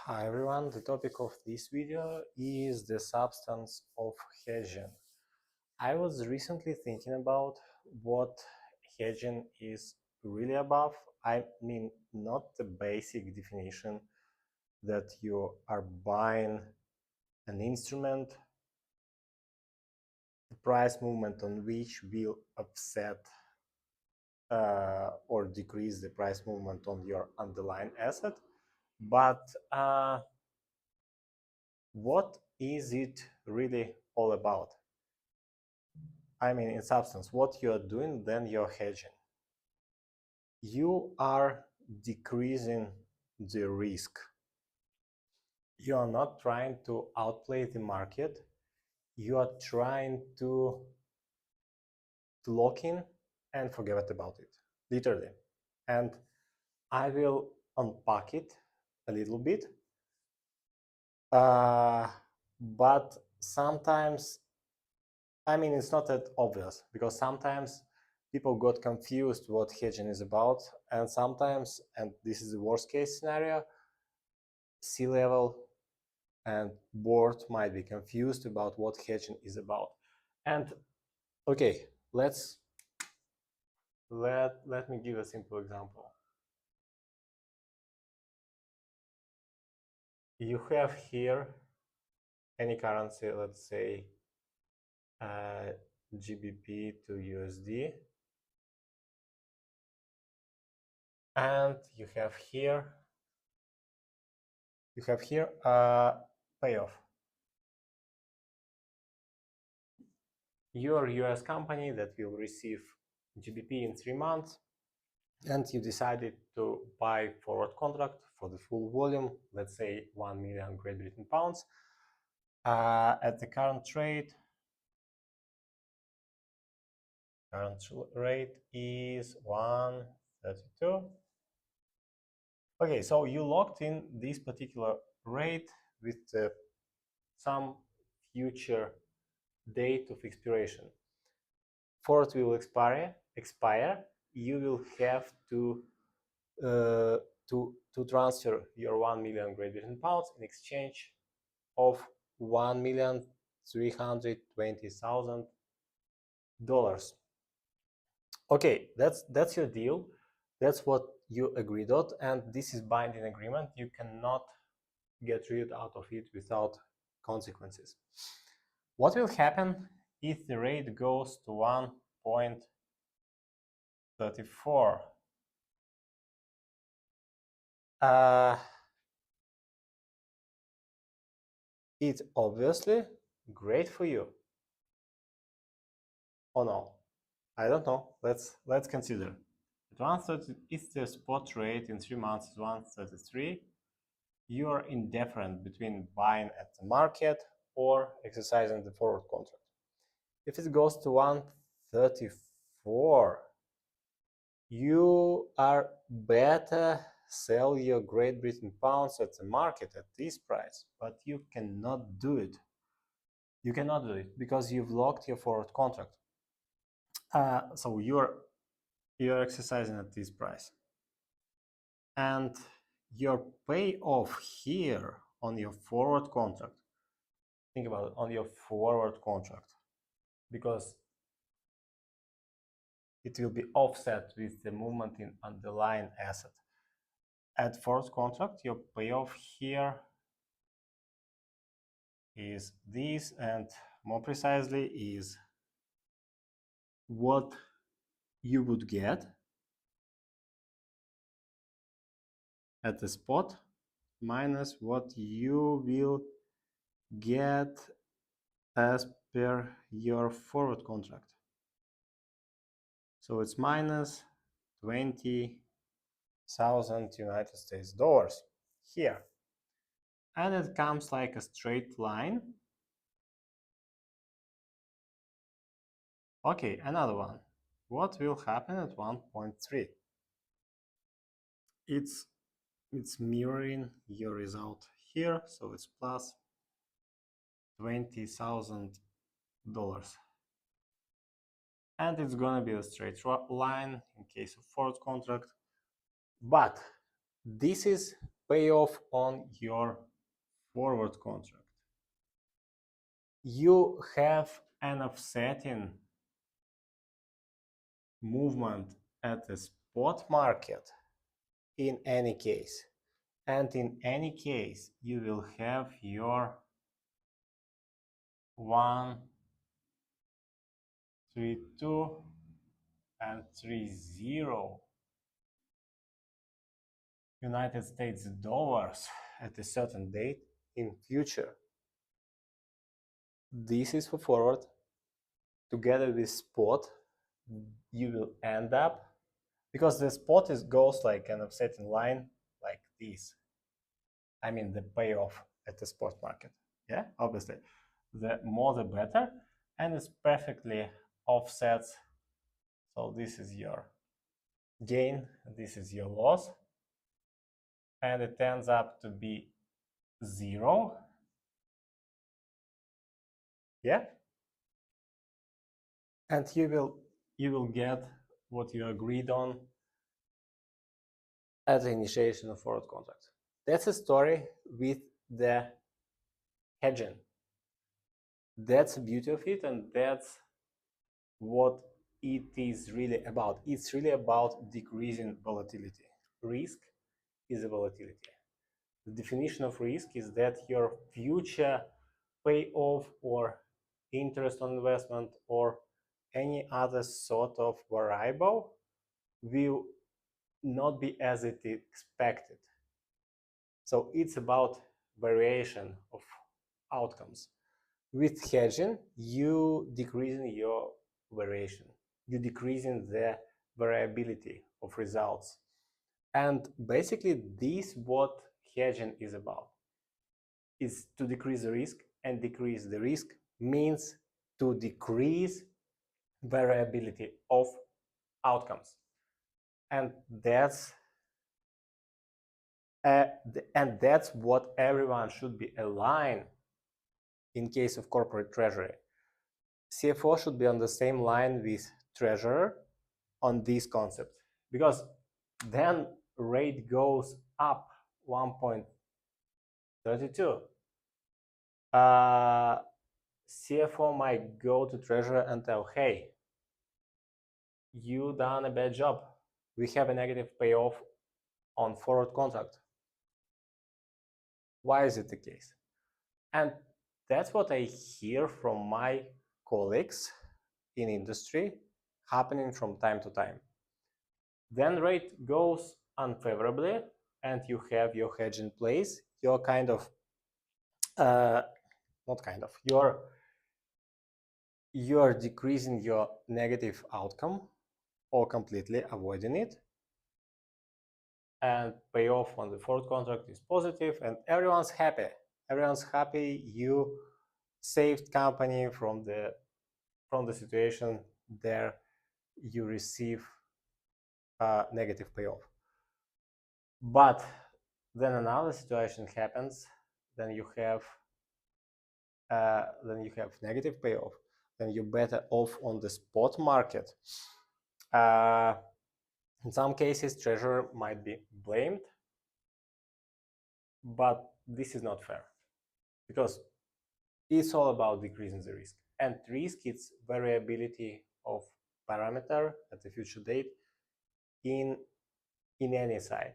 Hi everyone, the topic of this video is the substance of hedging. I was recently thinking about what hedging is really about. I mean, not the basic definition that you are buying an instrument, the price movement on which will offset or decrease the price movement on your underlying asset, but what is it really all about? I mean, in substance, what you are doing, then you're hedging. You are decreasing the risk. You are not trying to outplay the market. You are trying to lock in and forget about it, literally. And I will unpack it a little bit. But sometimes, I mean, it's not that obvious, because sometimes people got confused what hedging is about, and sometimes, and this is the worst case scenario, C-level and board might be confused about what hedging is about. And okay, let me give a simple example. You have here any currency, let's say GBP to USD, and you have here payoff. You're a US company that will receive GBP in 3 months, and you decided to buy forward contract for the full volume, let's say 1 million Great Britain pounds. At the current rate is 1.32. Okay, so you locked in this particular rate with some future date of expiration. Forward will expire. You will have to transfer your 1 million Great Britain pounds in exchange of $1,320,000. Okay, that's your deal. That's what you agreed on, and this is binding agreement. You cannot get rid out of it without consequences. What will happen if the rate goes to 1.34? It's obviously great for you. Oh no, I don't know. Let's consider. At 130, if the spot rate in 3 months is 133, you are indifferent between buying at the market or exercising the forward contract. If it goes to 134, you are better sell your Great Britain pounds at the market at this price, but you cannot do it. You cannot do it because you've locked your forward contract. So you're exercising at this price, and your payoff here on your forward contract, think about it, on your forward contract, because it will be offset with the movement in underlying asset. At forward contract, your payoff here is this, and more precisely is what you would get at the spot minus what you will get as per your forward contract. So it's minus 20,000 United States dollars here, and it comes like a straight line. Okay, another one. What will happen at 1.3? It's mirroring your result here, so it's plus $20,000, and it's gonna be a straight line in case of forward contract. But this is payoff on your forward contract. You have an offsetting movement at the spot market in any case. And in any case, you will have your 1, 3, 2, and 3, 0 United States dollars at a certain date in future. This is for forward. Together with spot, you will end up, because the spot goes like an offsetting line like this. I mean the payoff at the spot market. Yeah, obviously. The more the better, and it's perfectly offsets. So this is your gain, this is your loss, and it ends up to be 0. Yeah, and you will get what you agreed on at the initiation of forward contract. That's a story with the hedging. That's the beauty of it, and that's what it is really about. It's really about decreasing volatility. Risk is a volatility. The definition of risk is that your future payoff or interest on investment or any other sort of variable will not be as it expected. So it's about variation of outcomes. With hedging, you decreasing your variation, you decreasing the variability of results. And basically this what hedging is about, is to decrease the risk, and decrease the risk means to decrease variability of outcomes. And that's what everyone should be aligned in case of corporate treasury. CFO should be on the same line with treasurer on this concept, because then rate goes up 1.32. CFO might go to treasurer and tell, hey, you done a bad job. We have a negative payoff on forward contract. Why is it the case? And that's what I hear from my colleagues in industry happening from time to time. Then rate goes unfavorably and you have your hedge in place. You're kind of, not kind of, you're decreasing your negative outcome or completely avoiding it. And payoff on the forward contract is positive and everyone's happy. Everyone's happy. You saved company from the situation there you receive a negative payoff. But then another situation happens, then you have negative payoff, then you're better off on the spot market. In some cases, treasurer might be blamed, but this is not fair, because it's all about decreasing the risk. And risk is variability of parameter at the future date in any side,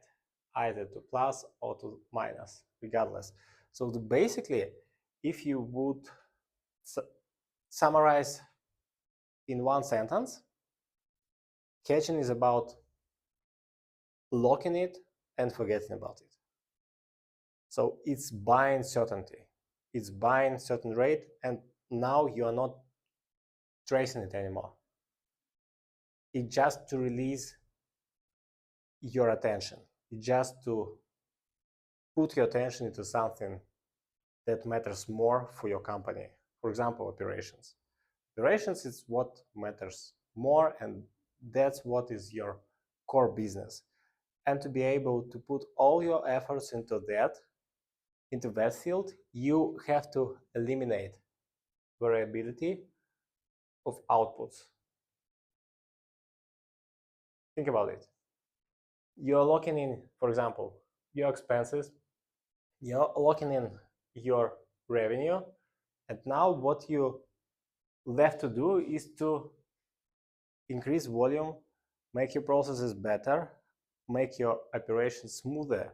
either to plus or to minus, regardless. So basically, if you would summarize in one sentence, hedging is about locking it and forgetting about it. So it's buying certainty, it's buying certain rate, and now you are not tracing it anymore. It's just to release your attention, it's just to put your attention into something that matters more for your company. For example, operations. Operations is what matters more, and that's what is your core business. And to be able to put all your efforts into that field, you have to eliminate variability of outputs. Think about it. You're locking in, for example, your expenses, you're locking in your revenue, and now what you left to do is to increase volume, make your processes better, make your operations smoother,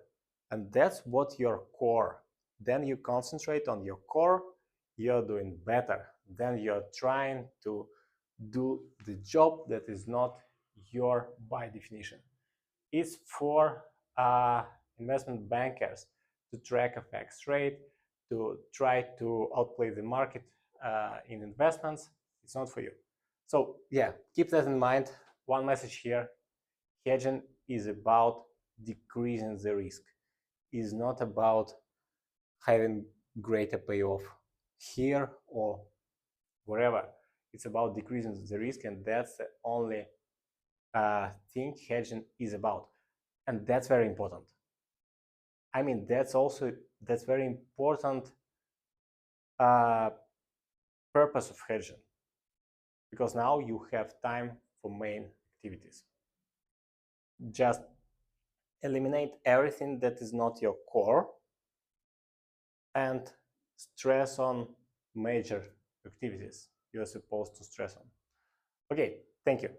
and that's what your core. Then you concentrate on your core, you're doing better. Then you're trying to do the job that is not your by definition. It's for investment bankers to track FX rate, to try to outplay the market in investments. It's not for you. So yeah, keep that in mind. One message here: hedging is about decreasing the risk. It's not about having greater payoff here or wherever. It's about decreasing the risk, and that's the only thing hedging is about, and that's very important. I mean, that's very important purpose of hedging, because now you have time for main activities. Just eliminate everything that is not your core and stress on major activities you're supposed to stress on. Okay, thank you.